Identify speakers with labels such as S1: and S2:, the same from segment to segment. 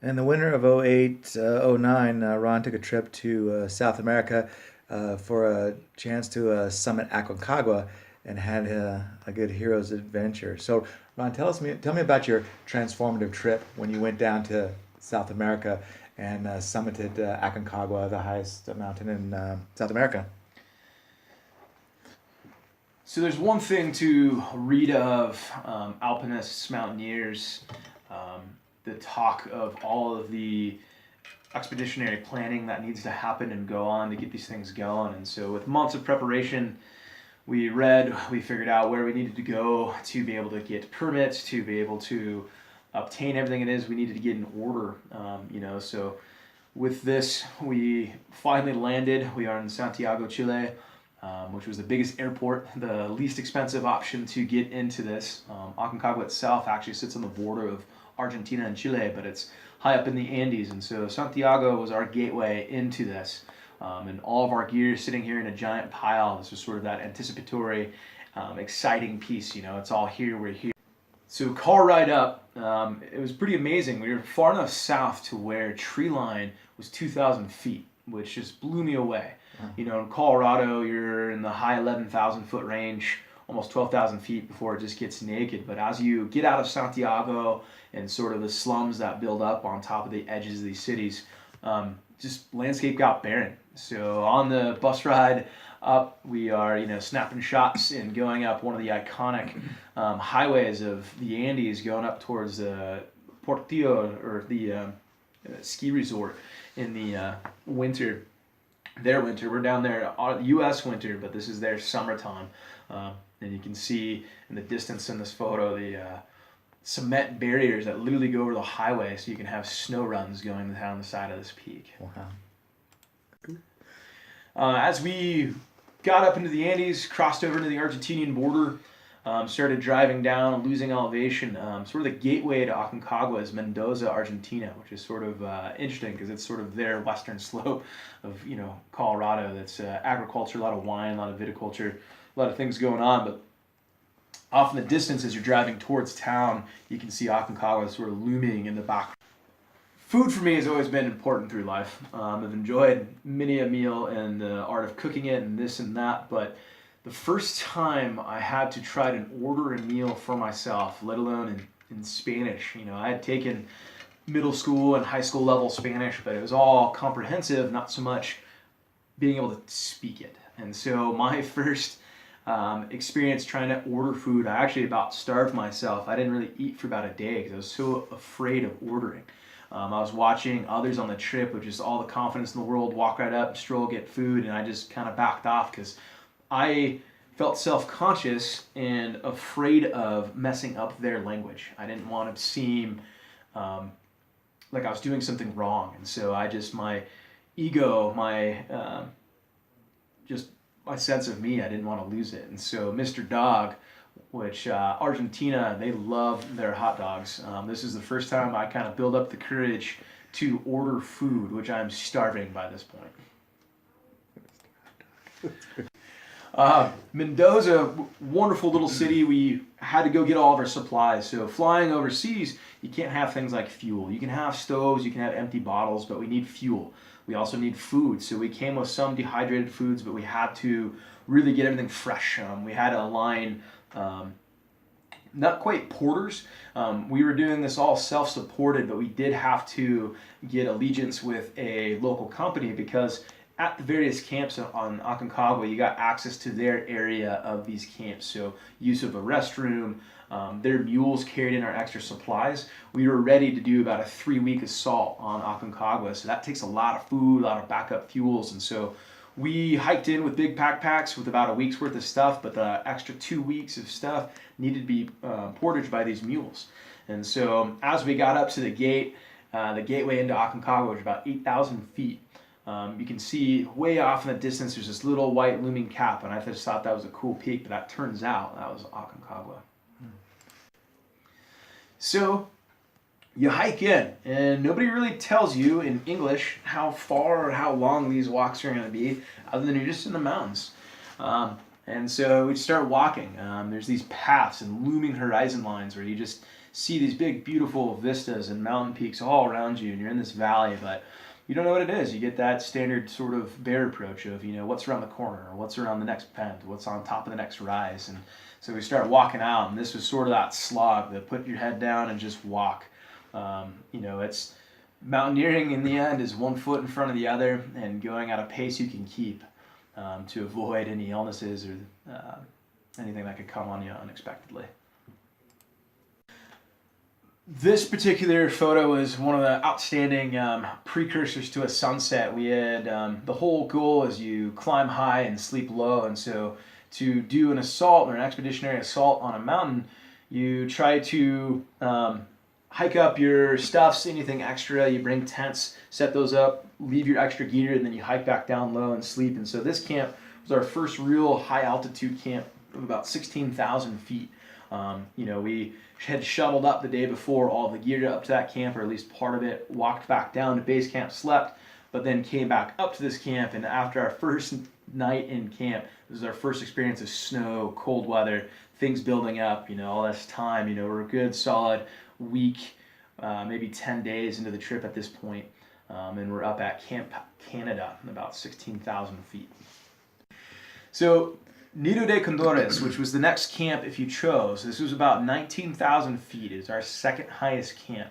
S1: In the winter of '08, '09, Ron took a trip to South America for a chance to summit Aconcagua and had a good hero's adventure. So, Ron, tell me about your transformative trip when you went down to South America and summited Aconcagua, the highest mountain in South America.
S2: So there's one thing to read of alpinists, mountaineers, um, the talk of all of the expeditionary planning that needs to happen and go on to get these things going. And so with months of preparation, we figured out where we needed to go to be able to get permits, to be able to obtain everything it is we needed to get in order. So with this, we finally landed. We are in Santiago, Chile, which was the biggest airport, the least expensive option to get into this. Aconcagua itself actually sits on the border of Argentina and Chile, but it's high up in the Andes, and so Santiago was our gateway into this. And all of our gear is sitting here in a giant pile. This was sort of that anticipatory, exciting piece. It's all here. We're here. So car ride up, it was pretty amazing. We were far enough south to where tree line was 2,000 feet, which just blew me away. In Colorado, you're in the high 11,000 foot range, almost 12,000 feet before it just gets naked. But as you get out of Santiago and sort of the slums that build up on top of the edges of these cities, just landscape got barren. So on the bus ride up, we are snapping shots and going up one of the iconic highways of the Andes, going up towards the Portillo, or the ski resort in the winter. Their winter, we're down there, U.S. winter, but this is their summertime. And you can see in the distance in this photo the cement barriers that literally go over the highway, so you can have snow runs going down the side of this peak.
S1: Wow.
S2: As we got up into the Andes, crossed over into the Argentinian border, started driving down, losing elevation. Sort of the gateway to Aconcagua is Mendoza, Argentina, which is sort of interesting because it's sort of their western slope of Colorado. That's agriculture, a lot of wine, a lot of viticulture, a lot of things going on. But off in the distance, as you're driving towards town, you can see Aconcagua sort of looming in the back. Food for me has always been important through life. I've enjoyed many a meal and the art of cooking it and this and that, but the first time I had to try to order a meal for myself, let alone in Spanish, I had taken middle school and high school level Spanish, but it was all comprehensive, not so much being able to speak it. And so my first experience trying to order food, I actually about starved myself. I didn't really eat for about a day because I was so afraid of ordering. I was watching others on the trip with just all the confidence in the world walk right up, stroll, get food, and I just kind of backed off because I felt self-conscious and afraid of messing up their language. I didn't want to seem like I was doing something wrong, and so my ego, just my sense of me, I didn't want to lose it. And so Mr. Dog, which Argentina, they love their hot dogs. This is the first time I kind of build up the courage to order food, which I'm starving by this point. Mendoza, wonderful little city. We had to go get all of our supplies. So flying overseas, you can't have things like fuel. You can have stoves, you can have empty bottles, but we need fuel. We also need food. So we came with some dehydrated foods, but we had to really get everything fresh. We had a line, not quite porters. We were doing this all self-supported, but we did have to get allegiance with a local company because at the various camps on Aconcagua, you got access to their area of these camps. So use of a restroom, their mules carried in our extra supplies. We were ready to do about a 3-week assault on Aconcagua. So that takes a lot of food, a lot of backup fuels. And so we hiked in with big backpacks with about a week's worth of stuff, but the extra 2 weeks of stuff needed to be portaged by these mules. And so as we got up to the gateway into Aconcagua was about 8,000 feet. You can see way off in the distance there's this little white looming cap, and I just thought that was a cool peak, but that turns out that was Aconcagua. So you hike in, and nobody really tells you in English how far or how long these walks are going to be, other than you're just in the mountains. And so we start walking. There's these paths and looming horizon lines where you just see these big, beautiful vistas and mountain peaks all around you, and you're in this valley, but you don't know what it is. You get that standard sort of bear approach of, what's around the corner, or what's around the next bend, what's on top of the next rise. And so we start walking out, and this was sort of that slog that put your head down and just walk. It's mountaineering in the end is 1 foot in front of the other and going at a pace you can keep to avoid any illnesses or anything that could come on you unexpectedly. This particular photo is one of the outstanding precursors to a sunset. We had the whole goal is you climb high and sleep low, and so to do an assault or an expeditionary assault on a mountain, you try to hike up your stuffs, anything extra, you bring tents, set those up, leave your extra gear, and then you hike back down low and sleep. And so this camp was our first real high altitude camp of about 16,000 feet. We had shuttled up the day before all the gear up to that camp, or at least part of it, walked back down to base camp, slept, but then came back up to this camp. And after our first night in camp, this was our first experience of snow, cold weather, things building up, all this time. We're a good solid week, maybe 10 days into the trip at this point, and we're up at Camp Canada, about 16,000 feet. So Nido de Condores, which was the next camp if you chose, this was about 19,000 feet. It's our second highest camp.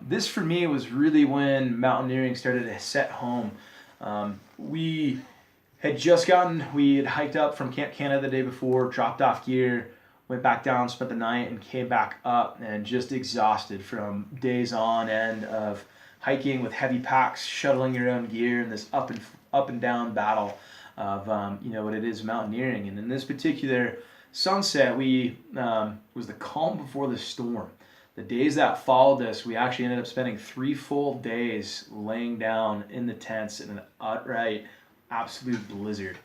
S2: This for me was really when mountaineering started to set home. We had hiked up from Camp Canada the day before, dropped off gear, went back down, spent the night, and came back up, and just exhausted from days on end of hiking with heavy packs, shuttling your own gear in this up and down battle of what it is mountaineering. And in this particular sunset, we was the calm before the storm. The days that followed this, we actually ended up spending 3 full days laying down in the tents in an outright absolute blizzard.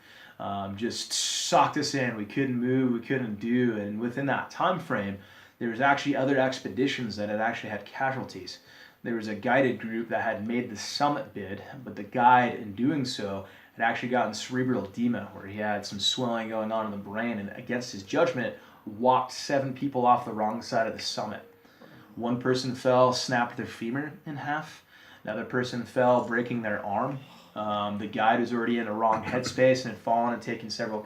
S2: Just socked us in. We couldn't move, we couldn't do, and within that time frame, there was actually other expeditions that had actually had casualties. There was a guided group that had made the summit bid, but the guide, in doing so, had actually gotten cerebral edema, where he had some swelling going on in the brain, and against his judgment, walked 7 people off the wrong side of the summit. One person fell, snapped their femur in half. Another person fell, breaking their arm. The guide was already in a wrong headspace and had fallen and taken several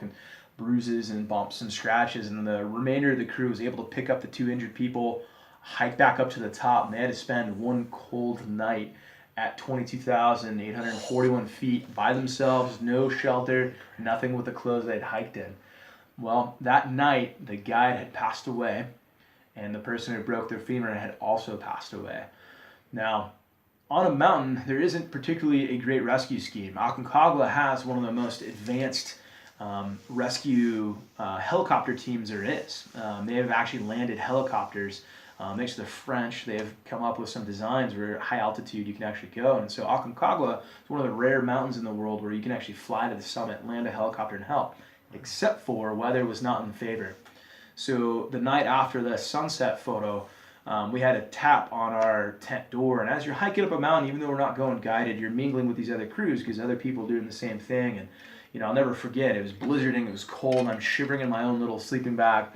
S2: bruises and bumps and scratches. And the remainder of the crew was able to pick up the 2 injured people, hike back up to the top, and they had to spend one cold night at 22,841 feet by themselves, no shelter, nothing with the clothes they'd hiked in. Well, that night, the guide had passed away, and the person who broke their femur had also passed away. Now, on a mountain, there isn't particularly a great rescue scheme. Aconcagua has one of the most advanced rescue helicopter teams there is. They have actually landed helicopters. Thanks to the French, they have come up with some designs where high altitude you can actually go. And so Aconcagua is one of the rare mountains in the world where you can actually fly to the summit, land a helicopter, and help, except for weather was not in favor. So the night after the sunset photo, we had a tap on our tent door, and as you're hiking up a mountain, even though we're not going guided, you're mingling with these other crews because other people are doing the same thing. And I'll never forget, it was blizzarding, it was cold, and I'm shivering in my own little sleeping bag,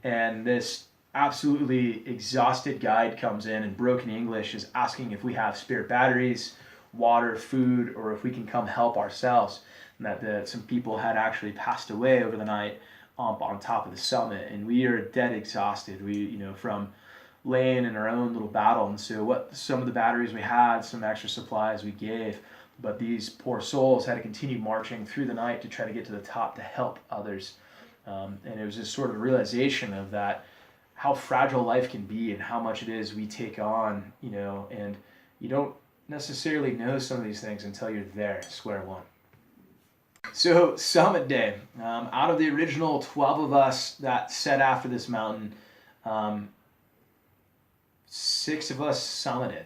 S2: and this absolutely exhausted guide comes in broken English, is asking if we have spare batteries, water, food, or if we can come help ourselves. And that some people had actually passed away over the night on top of the summit, and we are dead exhausted. We from laying in our own little battle. And so some of the batteries we had, some extra supplies we gave, but these poor souls had to continue marching through the night to try to get to the top to help others. And it was just sort of a realization of that, how fragile life can be and how much it is we take on, and you don't necessarily know some of these things until you're there, square one. So summit day, out of the original 12 of us that set after this mountain, 6 of us summited.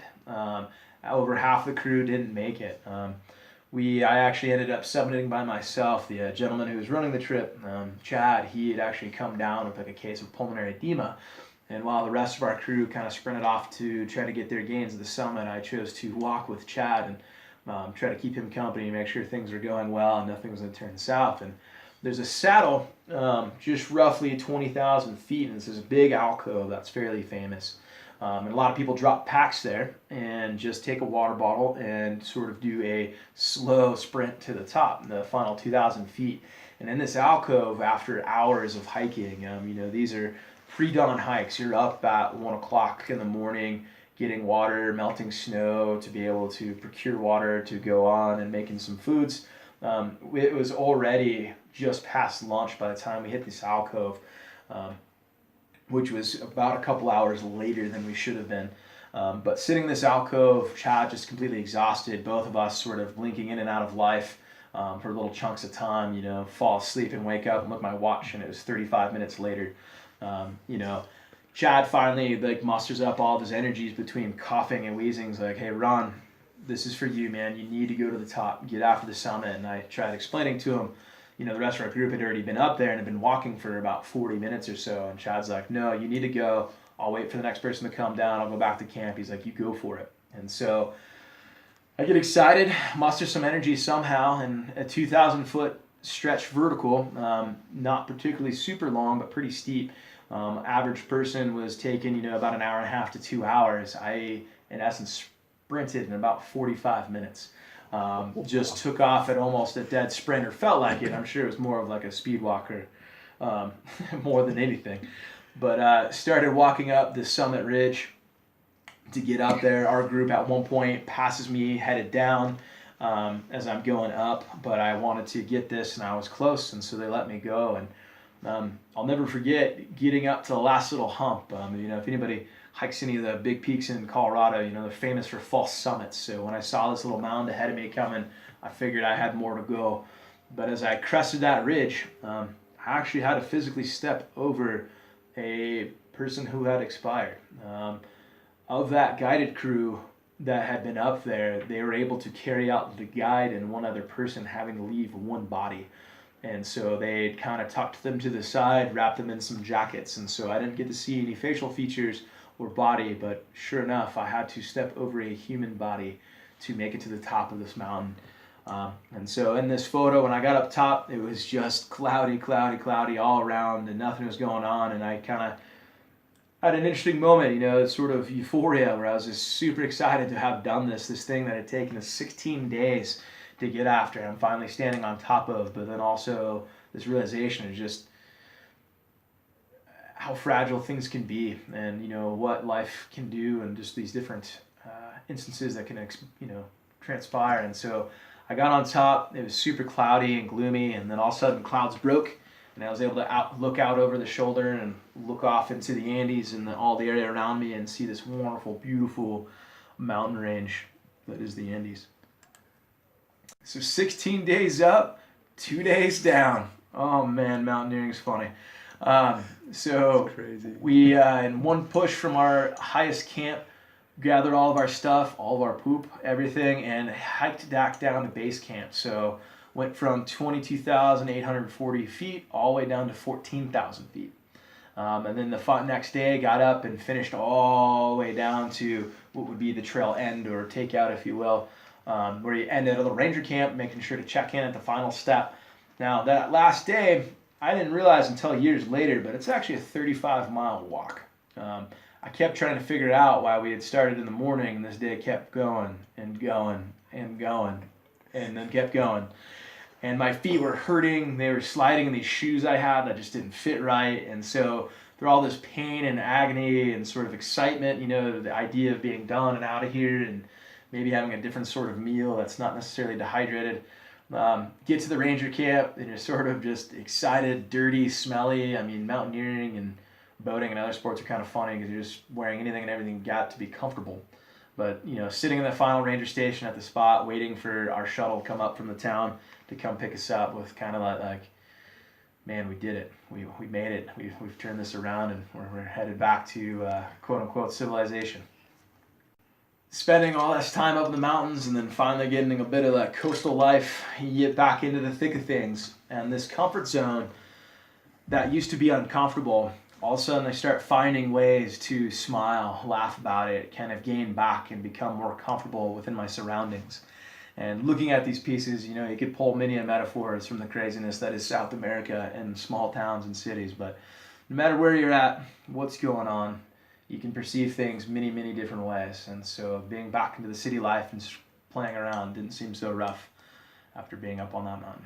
S2: Over half the crew didn't make it. I actually ended up summiting by myself. The gentleman who was running the trip, Chad, he had actually come down with like a case of pulmonary edema. And while the rest of our crew kind of sprinted off to try to get their gains at the summit, I chose to walk with Chad and try to keep him company and make sure things were going well and nothing was going to turn south. And there's a saddle just roughly 20,000 feet, and this is a big alcove that's fairly famous. And a lot of people drop packs there and just take a water bottle and sort of do a slow sprint to the top, the final 2,000 feet. And in this alcove, after hours of hiking, these are pre-dawn hikes. You're up at 1 o'clock in the morning, getting water, melting snow to be able to procure water to go on and making some foods. It was already just past lunch by the time we hit this alcove, which was about a couple hours later than we should have been. But sitting in this alcove, Chad just completely exhausted, both of us sort of blinking in and out of life for little chunks of time, fall asleep and wake up and look at my watch, and it was 35 minutes later. Chad finally musters up all of his energies between coughing and wheezing. He's like, "Hey, Ron, this is for you, man. You need to go to the top, get after the summit." And I tried explaining to him, the rest of our group had already been up there and had been walking for about 40 minutes or so. And Chad's like, "No, you need to go. I'll wait for the next person to come down. I'll go back to camp." He's like, "You go for it." And so I get excited, muster some energy somehow, and a 2,000-foot stretch vertical, not particularly super long, but pretty steep. Average person was taking, about an hour and a half to 2 hours. I, in essence, sprinted in about 45 minutes. Just took off at almost a dead sprint, or felt like it. I'm sure it was more of like a speed walker, more than anything. But started walking up the summit ridge to get up there. Our group at one point passes me headed down as I'm going up, but I wanted to get this and I was close, and so they let me go. And I'll never forget getting up to the last little hump. If anybody hikes any of the big peaks in Colorado, they're famous for false summits. So when I saw this little mound ahead of me coming, I figured I had more to go. But as I crested that ridge, I actually had to physically step over a person who had expired. Of that guided crew that had been up there, they were able to carry out the guide and one other person having to leave one body. And so they kind of tucked them to the side, wrapped them in some jackets. And so I didn't get to see any facial features or body, but sure enough, I had to step over a human body to make it to the top of this mountain. And so in this photo, when I got up top, it was just cloudy all around, and nothing was going on. And I kind of had an interesting moment, sort of euphoria, where I was just super excited to have done this thing that had taken us 16 days to get after. I'm finally standing on top of, but then also this realization of just how fragile things can be, and what life can do, and just these different instances that can transpire. And so I got on top. It was super cloudy and gloomy, and then all of a sudden clouds broke, and I was able to look out over the shoulder and look off into the Andes and all the area around me and see this wonderful, beautiful mountain range that is the Andes. So 16 days up, 2 days down. Oh man, mountaineering is funny. So we, in one push from our highest camp, gathered all of our stuff, all of our poop, everything, and hiked back down to base camp. So went from 22,840 feet all the way down to 14,000 feet. And then the next day, got up and finished all the way down to what would be the trail end, or takeout, if you will, where you end at a little ranger camp, making sure to check in at the final step. Now, that last day, I didn't realize until years later, but it's actually a 35-mile walk. I kept trying to figure out why we had started in the morning, and this day kept going and going and going, and then kept going. And my feet were hurting. They were sliding in these shoes I had that just didn't fit right. And so through all this pain and agony and sort of excitement, the idea of being done and out of here and maybe having a different sort of meal that's not necessarily dehydrated. Get to the ranger camp and you're sort of just excited, dirty, smelly. Mountaineering and boating and other sports are kind of funny because you're just wearing anything and everything you got to be comfortable. But, sitting in the final ranger station at the spot, waiting for our shuttle to come up from the town to come pick us up with kind of like, man, we did it. We made it. We've turned this around, and we're headed back to quote-unquote civilization. Spending all this time up in the mountains and then finally getting a bit of that coastal life, you get back into the thick of things. And this comfort zone that used to be uncomfortable, all of a sudden I start finding ways to smile, laugh about it, kind of gain back and become more comfortable within my surroundings. And looking at these pieces, you know, you could pull many metaphors from the craziness that is South America and small towns and cities. But no matter where you're at, what's going on, you can perceive things many different ways. And so being back into the city life and playing around didn't seem so rough after being up on that mountain.